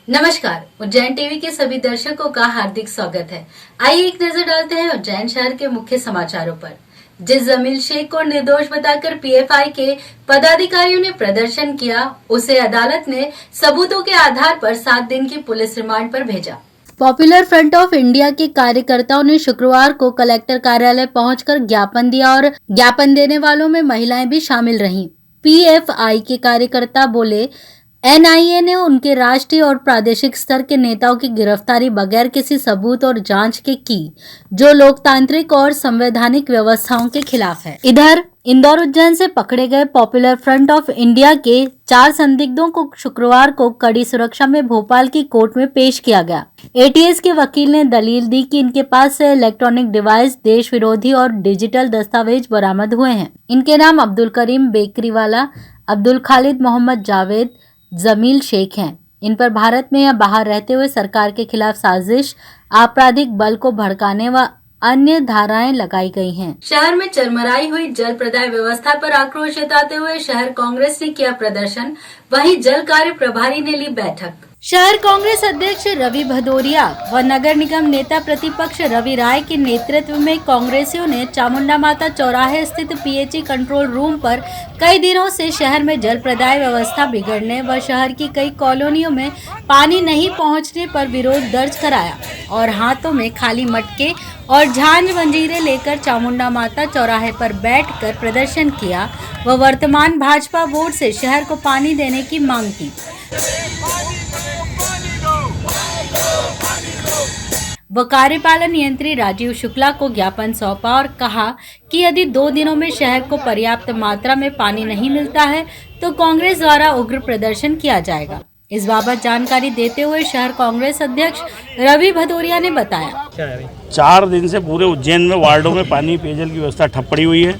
नमस्कार, उज्जैन टीवी के सभी दर्शकों का हार्दिक स्वागत है। आइए एक नजर डालते हैं उज्जैन शहर के मुख्य समाचारों पर। जिस जमील शेख को निर्दोष बताकर पीएफआई के पदाधिकारियों ने प्रदर्शन किया, उसे अदालत ने सबूतों के आधार पर 7 दिन की पुलिस रिमांड पर भेजा। पॉपुलर फ्रंट ऑफ इंडिया के कार्यकर्ताओं ने शुक्रवार को कलेक्टर कार्यालय पहुंचकर ज्ञापन दिया और ज्ञापन देने वालों में महिलाएं भी शामिल रहीं। पीएफआई के कार्यकर्ता बोले, एनआईए ने उनके राष्ट्रीय और प्रादेशिक स्तर के नेताओं की गिरफ्तारी बगैर किसी सबूत और जांच के की, जो लोकतांत्रिक और संवैधानिक व्यवस्थाओं के खिलाफ है। इधर इंदौर उज्जैन से पकड़े गए पॉपुलर फ्रंट ऑफ इंडिया के 4 संदिग्धों को शुक्रवार को कड़ी सुरक्षा में भोपाल की कोर्ट में पेश किया गया। एटीएस के वकील ने दलील दी कि इनके पास से इलेक्ट्रॉनिक डिवाइस, देश विरोधी और डिजिटल दस्तावेज बरामद हुए हैं। इनके नाम अब्दुल करीम बेकरीवाला, अब्दुल खालिद मोहम्मद जावेद, जमील शेख हैं। इन पर भारत में या बाहर रहते हुए सरकार के खिलाफ साजिश, आपराधिक बल को भड़काने व अन्य धाराएं लगाई गई हैं। शहर में चरमराई हुई जल प्रदाय व्यवस्था पर आक्रोश जताते हुए शहर कांग्रेस ने किया प्रदर्शन, वहीं जल कार्य प्रभारी ने ली बैठक। शहर कांग्रेस अध्यक्ष रवि भदौरिया व नगर निगम नेता प्रतिपक्ष रवि राय के नेतृत्व में कांग्रेसियों ने चामुंडा माता चौराहे स्थित पीएचई कंट्रोल रूम पर कई दिनों से शहर में जल प्रदाय व्यवस्था बिगड़ने व शहर की कई कॉलोनियों में पानी नहीं पहुंचने पर विरोध दर्ज कराया और हाथों में खाली मटके और झांझ मंजीरे लेकर चामुंडा माता चौराहे पर बैठकर प्रदर्शन किया व वर्तमान भाजपा बोर्ड से शहर को पानी देने की मांग की। व कार्यपालन यंत्री राजीव शुक्ला को ज्ञापन सौंपा और कहा कि यदि 2 दिनों में शहर को पर्याप्त मात्रा में पानी नहीं मिलता है तो कांग्रेस द्वारा उग्र प्रदर्शन किया जाएगा। इस बाबत जानकारी देते हुए शहर कांग्रेस अध्यक्ष रवि भदौरिया ने बताया, 4 दिन से पूरे उज्जैन में वार्डों में पानी पेयजल की व्यवस्था ठप पड़ी हुई है।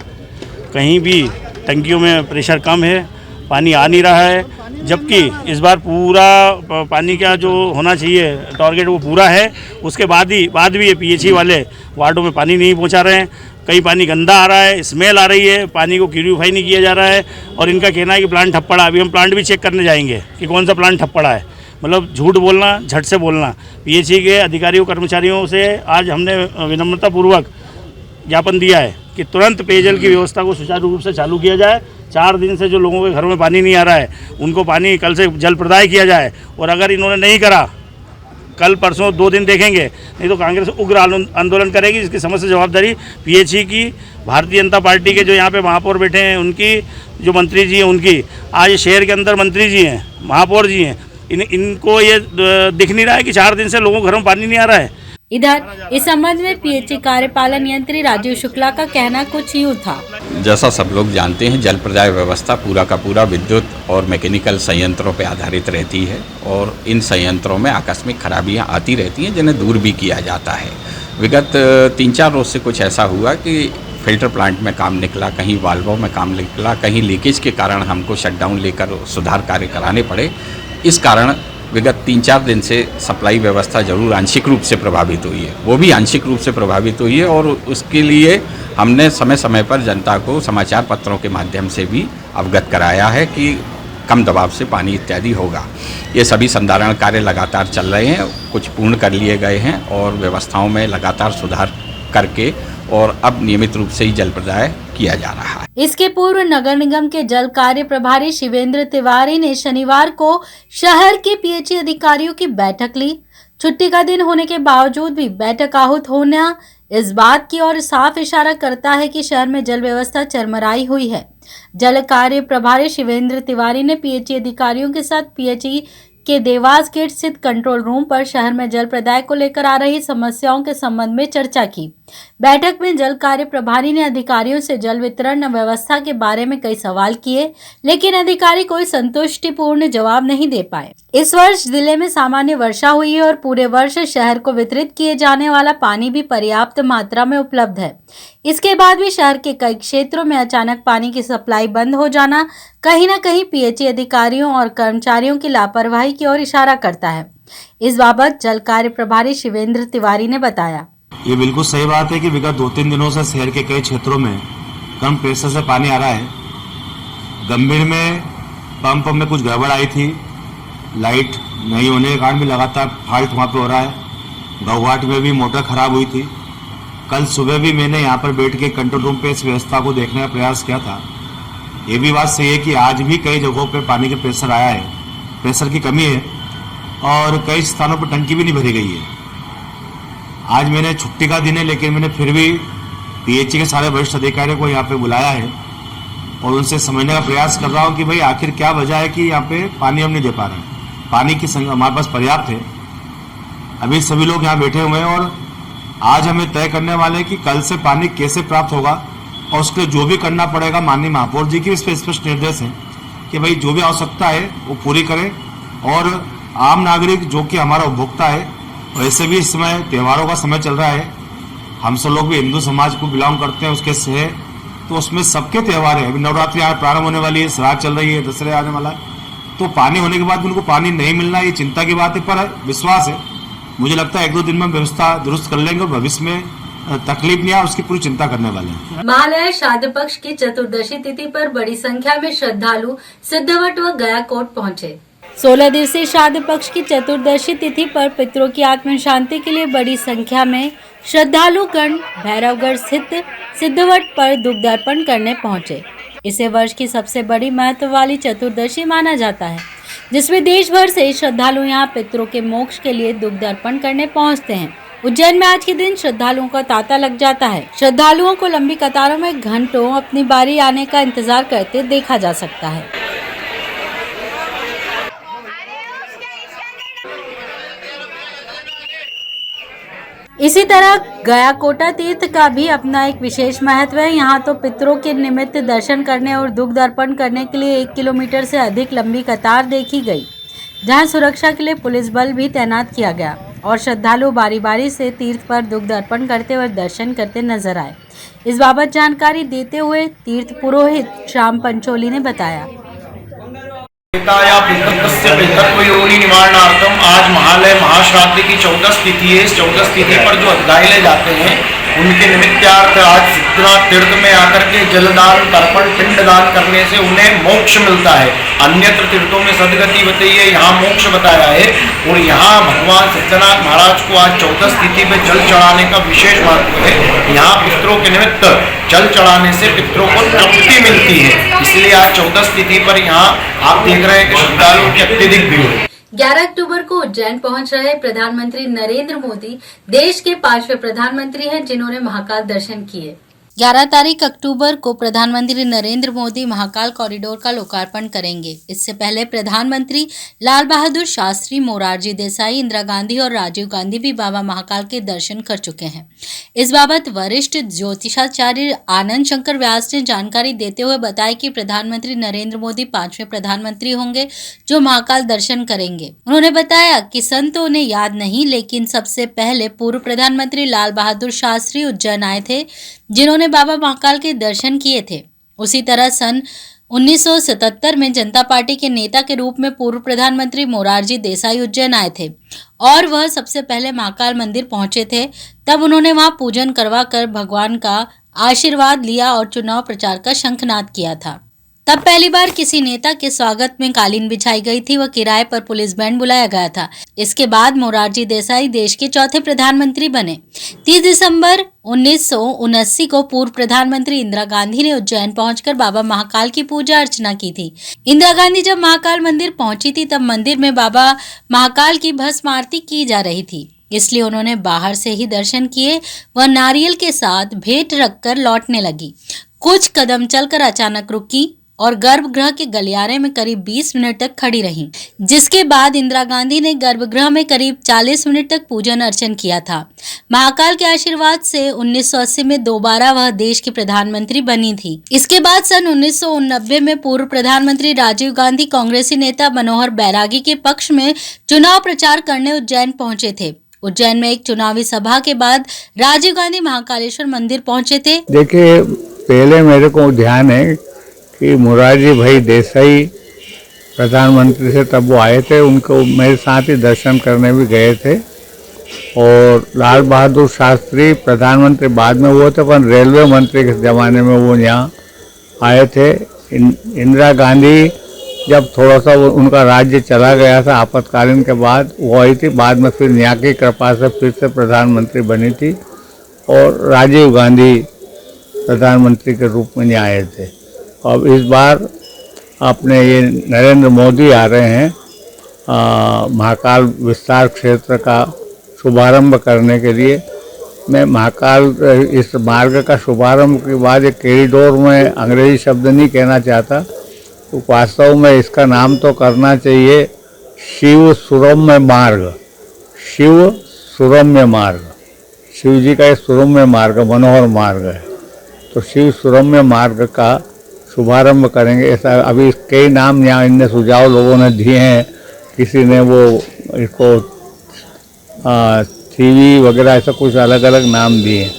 कहीं भी टंकियों में प्रेशर कम है, पानी आ नहीं रहा है, जबकि इस बार पूरा पानी का जो होना चाहिए टारगेट वो पूरा है। उसके बाद भी ये पीएचई वाले वार्डों में पानी नहीं पहुंचा रहे हैं। कहीं पानी गंदा आ रहा है, स्मेल आ रही है, पानी को प्यूरीफाई नहीं किया जा रहा है और इनका कहना है कि प्लांट ठप पड़ा। अभी हम प्लांट भी चेक करने जाएंगे कि कौन सा प्लांट ठप पड़ा है। मतलब झूठ बोलना, झट से बोलना। पीएचई के अधिकारियों कर्मचारियों से आज हमने विनम्रतापूर्वक ज्ञापन दिया है कि तुरंत पेयजल की व्यवस्था को सुचारू रूप से चालू किया जाए। 4 दिन से जो लोगों के घरों में पानी नहीं आ रहा है उनको पानी कल से जल प्रदाय किया जाए और अगर इन्होंने नहीं करा, कल परसों 2 दिन देखेंगे, नहीं तो कांग्रेस उग्र आंदोलन करेगी। इसकी समस्त जवाबदारी पीएचई की, भारतीय जनता पार्टी के जो यहाँ पे महापौर बैठे हैं उनकी, जो मंत्री जी हैं उनकी। आज शहर के अंदर मंत्री जी हैं, महापौर जी हैं, इनको ये दिख नहीं रहा है कि 4 दिन से लोगों के घरों में पानी नहीं आ रहा है। इधर इस संबंध में पीएचई कार्यपालन यंत्री राजीव शुक्ला का कहना कुछ यूं था। जैसा सब लोग जानते हैं, जल प्रदाय व्यवस्था पूरा का पूरा विद्युत और मैकेनिकल संयंत्रों पर आधारित रहती है और इन संयंत्रों में आकस्मिक खराबियां आती रहती हैं जिन्हें दूर भी किया जाता है। विगत 3-4 रोज से कुछ ऐसा हुआ कि फिल्टर प्लांट में काम निकला, कहीं वाल्वों में काम निकला, कहीं लीकेज के कारण हमको शटडाउन लेकर सुधार कार्य कराने पड़े। इस कारण विगत 3-4 दिन से सप्लाई व्यवस्था जरूर आंशिक रूप से प्रभावित हुई है, वो भी आंशिक रूप से प्रभावित हुई है और उसके लिए हमने समय समय पर जनता को समाचार पत्रों के माध्यम से भी अवगत कराया है कि कम दबाव से पानी इत्यादि होगा। ये सभी संधारण कार्य लगातार चल रहे हैं, कुछ पूर्ण कर लिए गए हैं और व्यवस्थाओं में लगातार सुधार करके और अब नियमित रूप से ही जल प्रदाय किया जा रहा है। इसके पूर्व नगर निगम के जल कार्य प्रभारी शिवेंद्र तिवारी ने शनिवार को शहर के पीएचई अधिकारियों की बैठक ली। छुट्टी का दिन होने के बावजूद भी बैठक आहूत होना इस बात की ओर साफ इशारा करता है कि शहर में जल व्यवस्था चरमराई हुई है। जल कार्य प्रभारी शिवेंद्र तिवारी ने पीएचई अधिकारियों के साथ पीएचई के देवास गेट स्थित कंट्रोल रूम पर शहर में जल प्रदाय को लेकर आ रही समस्याओं के संबंध में चर्चा की। बैठक में जल कार्य प्रभारी ने अधिकारियों से जल वितरण व्यवस्था के बारे में कई सवाल किए, लेकिन अधिकारी कोई संतुष्टिपूर्ण जवाब नहीं दे पाए। इस वर्ष जिले में सामान्य वर्षा हुई है और पूरे वर्ष शहर को वितरित किए जाने वाला पानी भी पर्याप्त मात्रा में उपलब्ध है। इसके बाद भी शहर के कई क्षेत्रों में अचानक पानी की सप्लाई बंद हो जाना कहीं न कहीं पीएचई अधिकारियों और कर्मचारियों की लापरवाही की ओर इशारा करता है। इस बाबत जल कार्य प्रभारी शिवेंद्र तिवारी ने बताया, ये बिल्कुल सही बात है कि विगत 2-3 दिनों से शहर के कई क्षेत्रों में कम प्रेशर से पानी आ रहा है। गंभीर में पंप में कुछ गड़बड़ आई थी, लाइट नहीं होने के कारण भी लगातार फॉल्ट वहाँ पे हो रहा है। गौघाट में भी मोटर खराब हुई थी। कल सुबह भी मैंने यहाँ पर बैठ के कंट्रोल रूम पे इस व्यवस्था को देखने का प्रयास किया था। ये भी बात सही है कि आज भी कई जगहों पे पानी का प्रेशर आया है, प्रेशर की कमी है और कई स्थानों पर टंकी भी नहीं भरी गई है। आज मैंने छुट्टी का दिन है, लेकिन मैंने फिर भी पीएचई के सारे वरिष्ठ अधिकारियों को यहाँ पे बुलाया है और उनसे समझने का प्रयास कर रहा हूँ कि भाई आखिर क्या वजह है कि यहाँ पे पानी हम नहीं दे पा रहे हैं। पानी की संख्या हमारे पास पर्याप्त है। अभी सभी लोग यहाँ बैठे हुए हैं और आज हमें तय करने वाले हैं कि कल से पानी कैसे प्राप्त होगा और उसके लिए जो भी करना पड़ेगा। माननीय महापौर जी की इस पर स्पष्ट निर्देश है कि भाई जो भी आवश्यकता है वो पूरी करें और आम नागरिक जो कि हमारा उपभोक्ता है, वैसे भी इस समय त्योहारों का समय चल रहा है। हम सब लोग भी हिंदू समाज को बिलोंग करते हैं, उसके से तो उसमें सबके त्यौहार है। अभी नवरात्रि आज प्रारंभ होने वाली है, श्राद्ध चल रही है, दशहरे आने वाला है, तो पानी होने के बाद भी उनको पानी नहीं मिलना ये चिंता की बात है। पर विश्वास है, मुझे लगता है 1-2 दिन में व्यवस्था दुरुस्त कर लेंगे और भविष्य में तकलीफ नहीं आए उसकी पूरी चिंता करने वाले हैं। महालय श्राद्ध पक्ष की चतुर्दशी तिथि पर बड़ी संख्या में श्रद्धालु सिद्धवट व गयाकोट पहुंचे। 16 दिवसीय श्राद्ध पक्ष की चतुर्दशी तिथि पर पितरों की आत्म शांति के लिए बड़ी संख्या में श्रद्धालु गण भैरवगढ़ स्थित सिद्धवट पर दुग्ध अर्पण करने पहुंचे। इसे वर्ष की सबसे बड़ी महत्व वाली चतुर्दशी माना जाता है, जिसमें देश भर से श्रद्धालु यहाँ पितरों के मोक्ष के लिए दुग्ध अर्पण करने पहुंचते हैं। उज्जैन में आज के दिन श्रद्धालुओं का तांता लग जाता है। श्रद्धालुओं को लंबी कतारों में घंटों अपनी बारी आने का इंतजार करते देखा जा सकता है। इसी तरह गयाकोटा तीर्थ का भी अपना एक विशेष महत्व है। यहाँ तो पितरों के निमित्त दर्शन करने और दुग्ध अर्पण करने के लिए 1 किलोमीटर से अधिक लंबी कतार देखी गई, जहाँ सुरक्षा के लिए पुलिस बल भी तैनात किया गया और श्रद्धालु बारी बारी से तीर्थ पर दुग्ध अर्पण करते और दर्शन करते नजर आए। इस बाबत जानकारी देते हुए तीर्थ पुरोहित श्याम पंचोली ने बताया। योनि निवारणार्थम आज महालय महाश्राद्ध की 14 तिथि है। इस 14 तिथि पर जो अधिकारी ले जाते हैं उनके निमित्तार्थ आज सिद्धनाथ तीर्थ में आकर के जलदान तर्पण पिंडदान करने से उन्हें मोक्ष मिलता है। अन्यत्र तीर्थों में सदगति बताई है, यहाँ मोक्ष बताया है और यहाँ भगवान सिद्धनाथ महाराज को आज 14 तिथि में जल चढ़ाने का विशेष महत्व है। यहाँ पितरों के निमित्त जल चढ़ाने से पितरों को तृप्ति मिलती है, इसलिए आज 14 तिथि पर यहाँ आप देख रहे हैं कि श्रद्धालुओं की अत्यधिक भीड़ है। 11 अक्टूबर को उज्जैन पहुंच रहे प्रधानमंत्री नरेंद्र मोदी देश के 5वें प्रधानमंत्री हैं, जिन्होंने महाकाल दर्शन किए। 11 तारीख अक्टूबर को प्रधानमंत्री नरेंद्र मोदी महाकाल कॉरिडोर का लोकार्पण करेंगे। इससे पहले प्रधानमंत्री लाल बहादुर शास्त्री, मोरारजी देसाई, इंदिरा गांधी और राजीव गांधी भी बाबा महाकाल के दर्शन कर चुके हैं। इस बाबत वरिष्ठ ज्योतिषाचार्य आनंद शंकर व्यास ने जानकारी देते हुए बताया कि प्रधानमंत्री नरेंद्र मोदी 5वें प्रधानमंत्री होंगे जो महाकाल दर्शन करेंगे। उन्होंने बताया कि सन तो उन्हें याद नहीं, लेकिन सबसे पहले पूर्व प्रधानमंत्री लाल बहादुर शास्त्री उज्जैन आए थे, जिन्होंने बाबा महाकाल के दर्शन किए थे। उसी तरह सन 1977 में जनता पार्टी के नेता के रूप में पूर्व प्रधानमंत्री मोरारजी देसाई उज्जैन आए थे और वह सबसे पहले महाकाल मंदिर पहुंचे थे। तब उन्होंने वहां पूजन करवाकर भगवान का आशीर्वाद लिया और चुनाव प्रचार का शंखनाद किया था। तब पहली बार किसी नेता के स्वागत में कालीन बिछाई गई थी व किराए पर पुलिस बैंड बुलाया गया था। इसके बाद मोरारजी देसाई देश के 4थे प्रधानमंत्री बने। 30 दिसंबर 1979 को पूर्व प्रधानमंत्री इंदिरा गांधी ने उज्जैन पहुंचकर बाबा महाकाल की पूजा अर्चना की थी। इंदिरा गांधी जब महाकाल मंदिर पहुंची थी तब मंदिर में बाबा महाकाल की भस्म आरती की जा रही थी, इसलिए उन्होंने बाहर से ही दर्शन किए व नारियल के साथ भेंट रखकर लौटने लगी। कुछ कदम चलकर अचानक रुकी और गर्भगृह के गलियारे में करीब 20 मिनट तक खड़ी रहीं, जिसके बाद इंदिरा गांधी ने गर्भगृह में करीब 40 मिनट तक पूजन अर्चन किया था। महाकाल के आशीर्वाद से 1980 में दोबारा वह देश की प्रधानमंत्री बनी थी। इसके बाद सन 1989 में पूर्व प्रधानमंत्री राजीव गांधी कांग्रेसी नेता मनोहर बैरागी के पक्ष में चुनाव प्रचार करने उज्जैन पहुंचे थे। उज्जैन में एक चुनावी सभा के बाद राजीव गांधी महाकालेश्वर मंदिर पहुंचे थे। देखिए, पहले मेरे को ध्यान है कि मोरारजी भाई देसाई प्रधानमंत्री से तब वो आए थे, उनको मेरे साथ ही दर्शन करने भी गए थे। और लाल बहादुर शास्त्री प्रधानमंत्री बाद में हुए थे, पर रेलवे मंत्री के ज़माने में वो यहाँ आए थे। इंदिरा गांधी जब थोड़ा सा उनका राज्य चला गया था आपातकालीन के बाद, वो आई थी। बाद में फिर यहाँ की कृपा से फिर से प्रधानमंत्री बनी थी और राजीव गांधी प्रधानमंत्री के रूप में आए थे। अब इस बार अपने ये नरेंद्र मोदी आ रहे हैं महाकाल विस्तार क्षेत्र का शुभारंभ करने के लिए। मैं महाकाल इस मार्ग का शुभारंभ के बाद एक कॉरिडोर में अंग्रेजी शब्द नहीं कहना चाहता, तो वास्तव में इसका नाम तो करना चाहिए शिव सुरम्य मार्ग। शिव सुरम्य मार्ग, शिव जी का एक सुरम्य मार्ग, मनोहर मार्ग है, तो शिव सुरम्य मार्ग का शुभारंभ करेंगे। ऐसा अभी कई नाम यहाँ इनने सुझाव लोगों ने दिए हैं, किसी ने वो इसको टीवी वगैरह ऐसा कुछ अलग अलग नाम दिए हैं,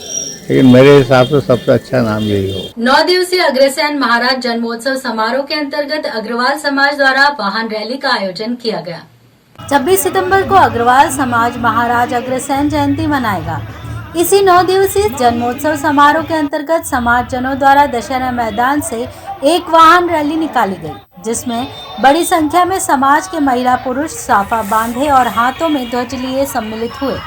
लेकिन मेरे हिसाब से सबसे अच्छा नाम यही हो। 9 दिवसीय अग्रसेन महाराज जन्मोत्सव समारोह के अंतर्गत अग्रवाल समाज द्वारा वाहन रैली का आयोजन किया गया। 26 सितंबर को अग्रवाल समाज महाराज अग्रसेन जयंती मनाएगा। इसी 9 दिवसीय जन्मोत्सव समारोह के अंतर्गत समाजजनों द्वारा दशहरा मैदान से एक वाहन रैली निकाली गई, जिसमें बड़ी संख्या में समाज के महिला पुरुष साफा बांधे और हाथों में ध्वज लिए सम्मिलित हुए।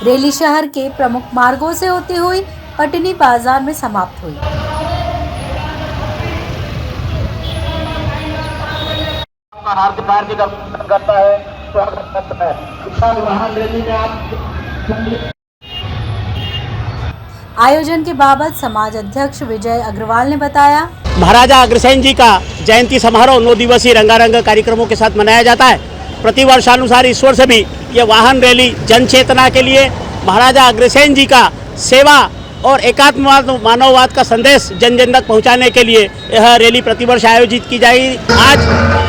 रैली शहर के प्रमुख मार्गों से होती हुई पटनी बाजार में समाप्त हुई। आयोजन के बाबत समाज अध्यक्ष विजय अग्रवाल ने बताया, महाराजा अग्रसेन जी का जयंती समारोह 9 दिवसीय रंगारंग कार्यक्रमों के साथ मनाया जाता है। प्रतिवर्षानुसार इस वर्ष भी ये वाहन रैली जन चेतना के लिए महाराजा अग्रसेन जी का सेवा और एकात्मवाद मानववाद का संदेश जन जन तक पहुँचाने के लिए यह रैली प्रतिवर्ष आयोजित की जाएगी। आज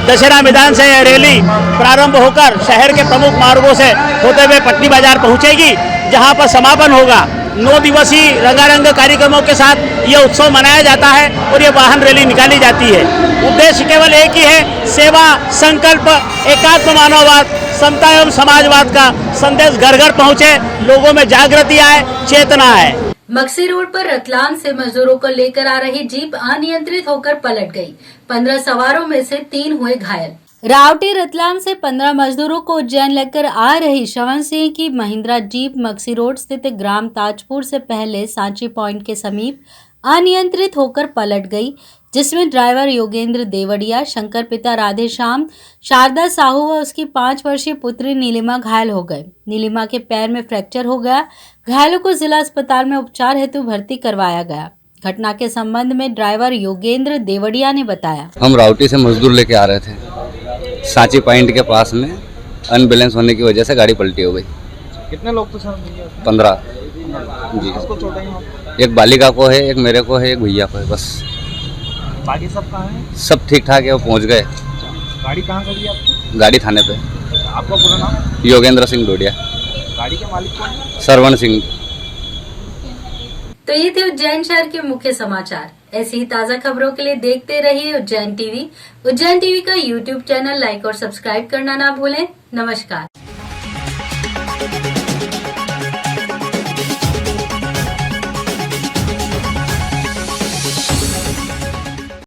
दशहरा मैदान से यह रैली प्रारंभ होकर शहर के प्रमुख मार्गों से होते हुए पटनी बाजार पहुँचेगी, जहाँ पर समापन होगा। 9 दिवसीय रंगारंग कार्यक्रमों के साथ ये उत्सव मनाया जाता है और ये वाहन रैली निकाली जाती है। उद्देश्य केवल एक ही है, सेवा, संकल्प, एकात्म मानववाद, समता एवं समाजवाद का संदेश घर घर पहुँचे, लोगों में जागृति आए, चेतना आए। मक्सी रोड पर रतलाम से मजदूरों को लेकर आ रही जीप अनियंत्रित होकर पलट गई। 15 सवारों में से 3 हुए घायल। रावटी रतलाम से 15 मजदूरों को उज्जैन लेकर आ रही श्रवण सिंह की महिंद्रा जीप मक्सी रोड स्थित ग्राम ताजपुर से पहले सांची पॉइंट के समीप अनियंत्रित होकर पलट गई, जिसमें ड्राइवर योगेंद्र देवड़िया, शंकर पिता राधेश्याम, शारदा साहू व उसकी 5 वर्षीय पुत्री नीलिमा घायल हो गए। नीलिमा के पैर में फ्रैक्चर हो गया। घायलों को जिला अस्पताल में उपचार हेतु भर्ती करवाया गया। घटना के संबंध में ड्राइवर योगेंद्र देवड़िया ने बताया, हम रावटी से मजदूर लेके आ रहे थे, सांची पॉइंट के पास में अनबैलेंस होने की वजह से गाड़ी पलटी हो गई। कितने लोग थे सर? 15 जी। किसको चोटें हैं? एक बालिका को है, एक मेरे को है, एक भैया को है, बस। बाकी सब कहाँ हैं? सब ठीक ठाक है, वो पहुँच गए। गाड़ी कहाँ खड़ी है आपकी? गाड़ी थाने पे। आपका पूरा नाम? योगेंद्र सिंह डोडिया। गाड़ी के मालिक कौन है? श्रवण सिंह। तो ये थे उज्जैन शहर के मुख्य समाचार। ऐसी ही ताजा खबरों के लिए देखते रहिए उज्जैन टीवी। उज्जैन टीवी का यूट्यूब चैनल लाइक और सब्सक्राइब करना ना भूलें। नमस्कार।